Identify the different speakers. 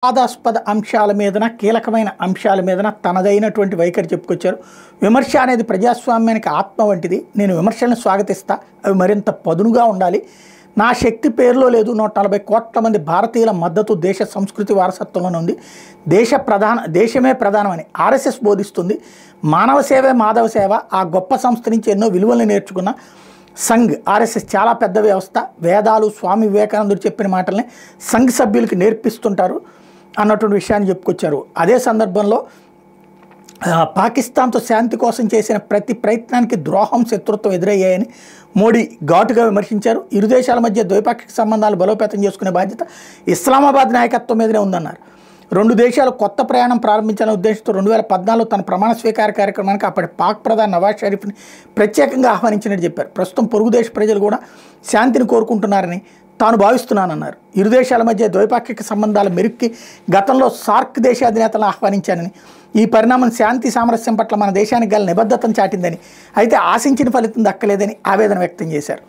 Speaker 1: వివాదాస్పద అంశాల మీదన కీలకమైన అంశాల మీదన తనదైనటువంటి వైఖరి చెప్పుకొచ్చారు. విమర్శ అనేది ప్రజాస్వామ్యానికి ఆత్మ వంటిది. నేను విమర్శలను స్వాగతిస్తా, అవి మరింత పదునుగా ఉండాలి. నా శక్తి పేరులో లేదు. 140 కోట్ల మంది భారతీయుల మద్దతు దేశ సంస్కృతి వారసత్వంలోనే ఉంది. దేశమే ప్రధానమని ఆర్ఎస్ఎస్ బోధిస్తుంది. మానవ సేవే మాధవ సేవ. ఆ గొప్ప సంస్థ నుంచి ఎన్నో విలువలను నేర్చుకున్న సంఘ్ ఆర్ఎస్ఎస్ చాలా పెద్ద వ్యవస్థ. వేదాలు స్వామి వివేకానందుడు చెప్పిన మాటల్ని సంఘ్ సభ్యులకి నేర్పిస్తుంటారు అన్నటువంటి విషయాన్ని చెప్పుకొచ్చారు. అదే సందర్భంలో పాకిస్తాన్తో శాంతి కోసం చేసిన ప్రతి ప్రయత్నానికి ద్రోహం, శత్రుత్వం ఎదురయ్యాయని మోడీ ఘాటుగా విమర్శించారు. ఇరు దేశాల మధ్య ద్వైపాక్షిక సంబంధాలు బలోపేతం చేసుకునే బాధ్యత ఇస్లామాబాద్ నాయకత్వం మీదనే ఉందన్నారు. రెండు దేశాలు కొత్త ప్రయాణం ప్రారంభించాలనే ఉద్దేశంతో 2014లో తన ప్రమాణ స్వీకార కార్యక్రమానికి అప్పటి పాక్ ప్రధాని నవాజ్ షరీఫ్ని ప్రత్యేకంగా ఆహ్వానించినట్టు చెప్పారు. ప్రస్తుతం పొరుగు దేశ ప్రజలు కూడా శాంతిని కోరుకుంటున్నారని తాను భావిస్తున్నానన్నారు. ఇరు దేశాల మధ్య ద్వైపాక్షిక సంబంధాల మెరుక్కి గతంలో సార్క్ దేశాధినేతలను ఆహ్వానించానని, ఈ పరిణామం శాంతి సామరస్యం పట్ల మన దేశానికి గల నిబద్ధతను చాటిందని, అయితే ఆశించిన ఫలితం దక్కలేదని ఆవేదన వ్యక్తం చేశారు.